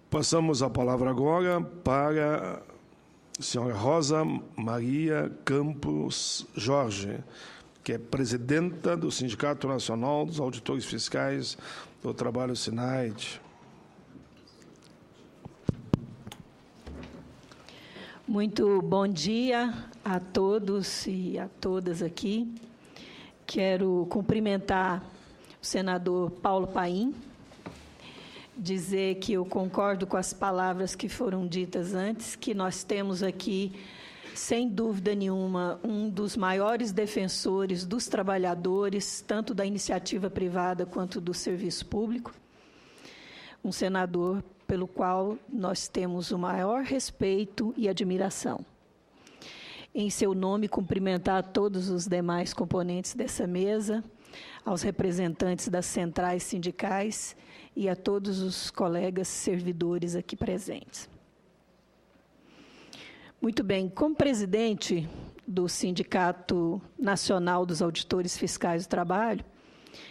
Passamos a palavra agora para a senhora Rosa Maria Campos Jorge, que é presidenta do Sindicato Nacional dos Auditores Fiscais do Trabalho, SINAIT. Muito bom dia a todos e a todas aqui. Quero cumprimentar o senador Paulo Paim, dizer que eu concordo com as palavras que foram ditas antes, que nós temos aqui, sem dúvida nenhuma, um dos maiores defensores dos trabalhadores, tanto da iniciativa privada quanto do serviço público, um senador pelo qual nós temos o maior respeito e admiração. Em seu nome, cumprimentar a todos os demais componentes dessa mesa, aos representantes das centrais sindicais e a todos os colegas servidores aqui presentes. Muito bem, como presidente do Sindicato Nacional dos Auditores Fiscais do Trabalho,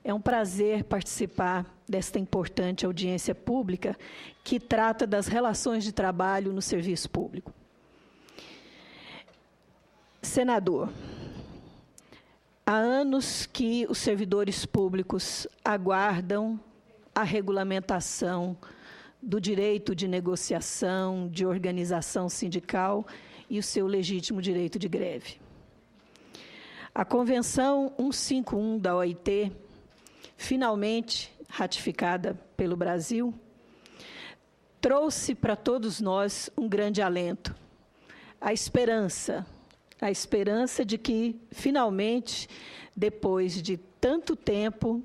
é um prazer participar desta importante audiência pública que trata das relações de trabalho no serviço público. Senador, há anos que os servidores públicos aguardam a regulamentação do direito de negociação, de organização sindical e o seu legítimo direito de greve. A Convenção 151 da OIT, finalmente ratificada pelo Brasil, trouxe para todos nós um grande alento, a esperança de que, finalmente, depois de tanto tempo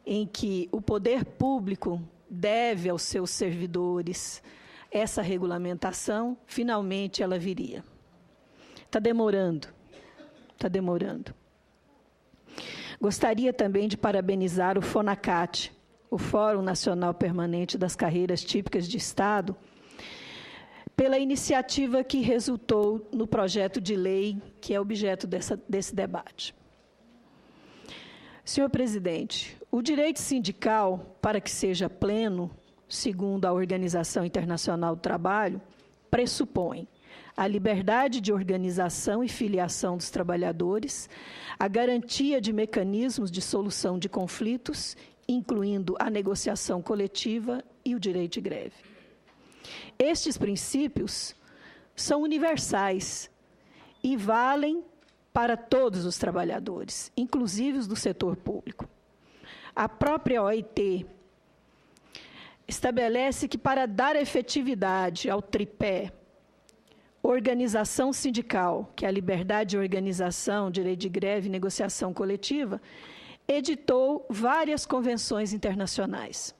em que o poder público deve aos seus servidores essa regulamentação, finalmente ela viria. Está demorando. Gostaria também de parabenizar o FONACAT, o Fórum Nacional Permanente das Carreiras Típicas de Estado, pela iniciativa que resultou no projeto de lei que é objeto desse debate. Senhor presidente, o direito sindical, para que seja pleno, segundo a Organização Internacional do Trabalho, pressupõe a liberdade de organização e filiação dos trabalhadores, a garantia de mecanismos de solução de conflitos, incluindo a negociação coletiva e o direito de greve. Estes princípios são universais e valem para todos os trabalhadores, inclusive os do setor público. A própria OIT estabelece que, para dar efetividade ao tripé organização sindical, que é a liberdade de organização, direito de greve e negociação coletiva, editou várias convenções internacionais,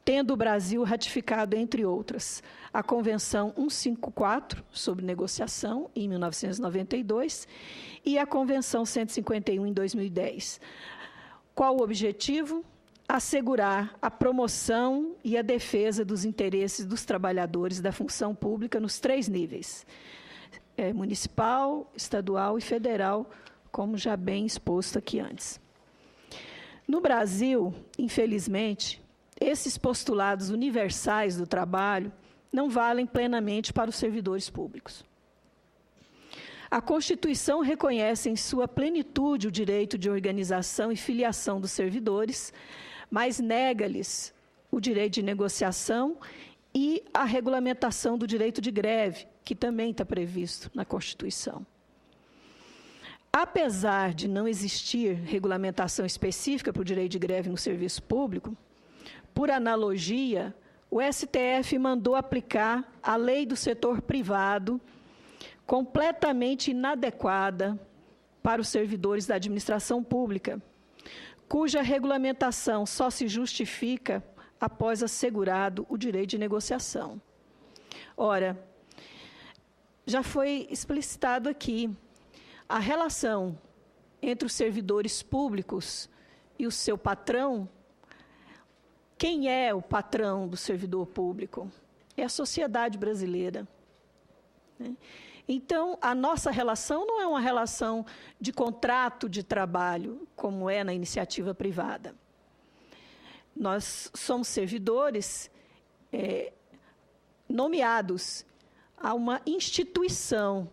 tendo o Brasil ratificado, entre outras, a Convenção 154, sobre negociação, em 1992, e a Convenção 151, em 2010. Qual o objetivo? Assegurar a promoção e a defesa dos interesses dos trabalhadores da função pública nos 3 níveis, municipal, estadual e federal, como já bem exposto aqui antes. No Brasil, infelizmente, esses postulados universais do trabalho não valem plenamente para os servidores públicos. A Constituição reconhece em sua plenitude o direito de organização e filiação dos servidores, mas nega-lhes o direito de negociação e a regulamentação do direito de greve, que também está previsto na Constituição. Apesar de não existir regulamentação específica para o direito de greve no serviço público, por analogia, o STF mandou aplicar a lei do setor privado, completamente inadequada para os servidores da administração pública, cuja regulamentação só se justifica após assegurado o direito de negociação. Ora, já foi explicitado aqui a relação entre os servidores públicos e o seu patrão. Quem é o patrão do servidor público? É a sociedade brasileira. Então, a nossa relação não é uma relação de contrato de trabalho, como é na iniciativa privada. Nós somos servidores nomeados a uma instituição,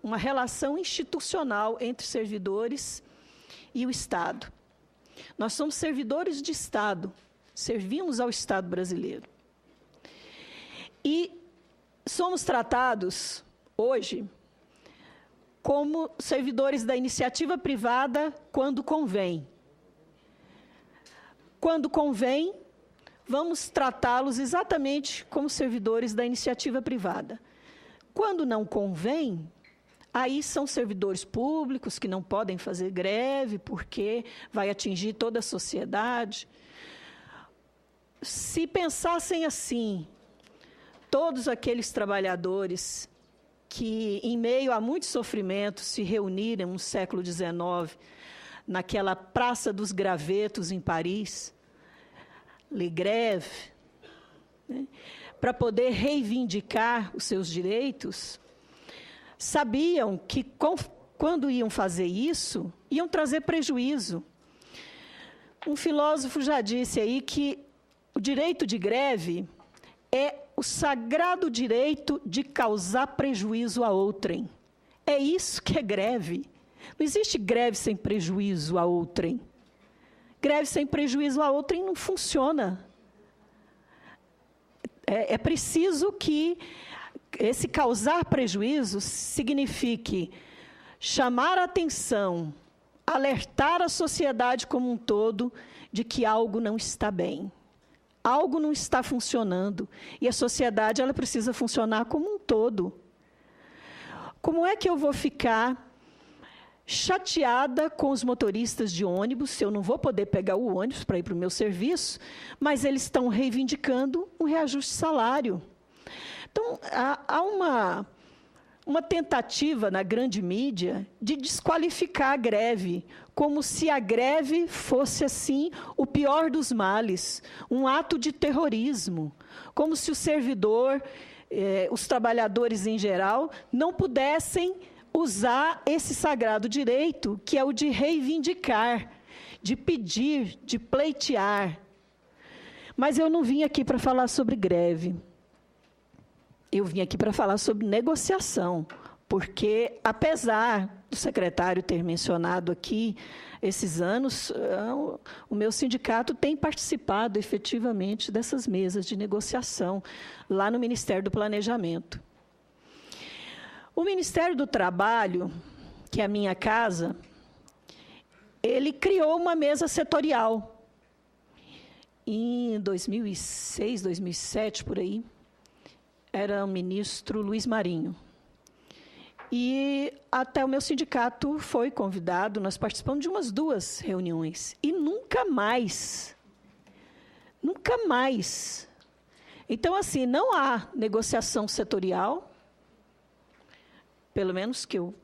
uma relação institucional entre servidores e o Estado. Nós somos servidores de Estado, servimos ao Estado brasileiro. E somos tratados, hoje, como servidores da iniciativa privada quando convém. Quando convém, vamos tratá-los exatamente como servidores da iniciativa privada. Quando não convém, aí são servidores públicos que não podem fazer greve porque vai atingir toda a sociedade. Se pensassem assim, todos aqueles trabalhadores que, em meio a muitos sofrimentos, se reuniram no século XIX, naquela Praça dos Gravetos, em Paris, Le Grève, né, para poder reivindicar os seus direitos, sabiam que, quando iam fazer isso, iam trazer prejuízo. Um filósofo já disse aí que o direito de greve é o sagrado direito de causar prejuízo a outrem. É isso que é greve. Não existe greve sem prejuízo a outrem. Greve sem prejuízo a outrem não funciona. É preciso que esse causar prejuízo signifique chamar a atenção, alertar a sociedade como um todo de que algo não está bem. Algo não está funcionando, e a sociedade ela precisa funcionar como um todo. Como é que eu vou ficar chateada com os motoristas de ônibus se eu não vou poder pegar o ônibus para ir para o meu serviço, mas eles estão reivindicando um reajuste de salário? Então, há uma tentativa na grande mídia de desqualificar a greve, como se a greve fosse, assim, o pior dos males, um ato de terrorismo, como se o servidor, os trabalhadores em geral, não pudessem usar esse sagrado direito, que é o de reivindicar, de pedir, de pleitear. Mas eu não vim aqui para falar sobre greve. Eu vim aqui para falar sobre negociação, porque, apesar do secretário ter mencionado aqui esses anos, o meu sindicato tem participado efetivamente dessas mesas de negociação lá no Ministério do Planejamento. O Ministério do Trabalho, que é a minha casa, ele criou uma mesa setorial em 2006, 2007, por aí. Era o ministro Luiz Marinho. E até o meu sindicato foi convidado, nós participamos de umas 2 reuniões. E nunca mais. Então, assim, não há negociação setorial, pelo menos que eu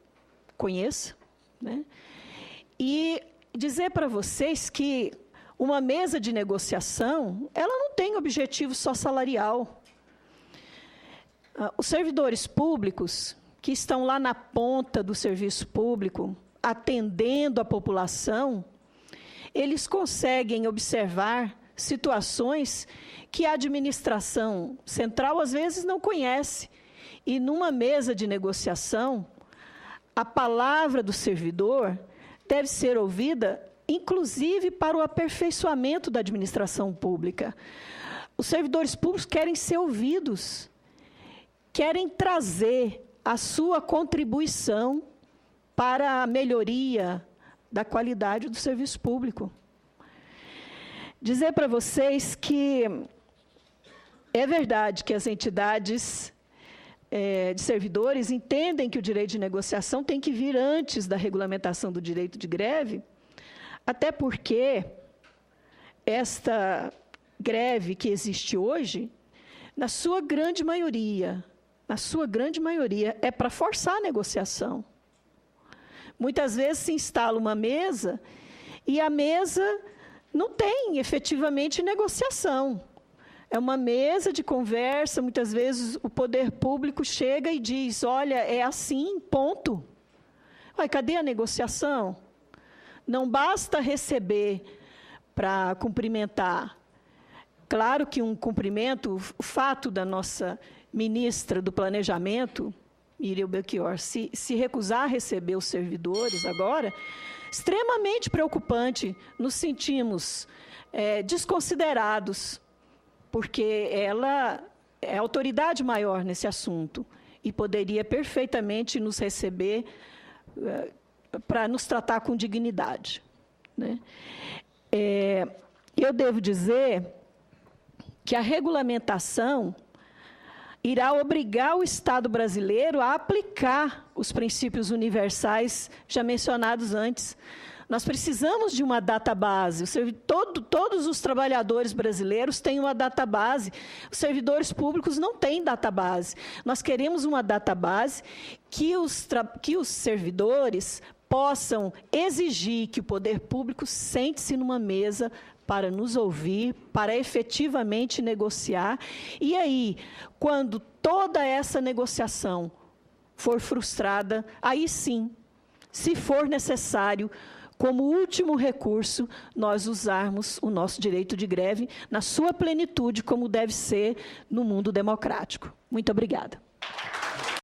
conheça, né? E dizer para vocês que uma mesa de negociação, ela não tem objetivo só salarial. Os servidores públicos, que estão lá na ponta do serviço público, atendendo a população, eles conseguem observar situações que a administração central, às vezes, não conhece. E, numa mesa de negociação, a palavra do servidor deve ser ouvida, inclusive para o aperfeiçoamento da administração pública. Os servidores públicos querem ser ouvidos, querem trazer a sua contribuição para a melhoria da qualidade do serviço público. Dizer para vocês que é verdade que as entidades de servidores entendem que o direito de negociação tem que vir antes da regulamentação do direito de greve, até porque esta greve que existe hoje, na sua grande maioria, é para forçar a negociação. Muitas vezes se instala uma mesa e a mesa não tem efetivamente negociação. É uma mesa de conversa, muitas vezes o poder público chega e diz, olha, é assim, ponto. Ué, cadê a negociação? Não basta receber para cumprimentar. Claro que um cumprimento, o fato da nossa ministra do Planejamento, Miriam Belchior, se recusar a receber os servidores agora, extremamente preocupante. Nos sentimos desconsiderados, porque ela é a autoridade maior nesse assunto e poderia perfeitamente nos receber para nos tratar com dignidade, né? Eu devo dizer que a regulamentação irá obrigar o Estado brasileiro a aplicar os princípios universais já mencionados antes. Nós precisamos de uma database. Todos os trabalhadores brasileiros têm uma database. Os servidores públicos não têm database. Nós queremos uma database que os servidores possam exigir que o poder público sente-se numa mesa para nos ouvir, para efetivamente negociar. E aí, quando toda essa negociação for frustrada, aí sim, se for necessário, como último recurso, nós usarmos o nosso direito de greve na sua plenitude, como deve ser no mundo democrático. Muito obrigada.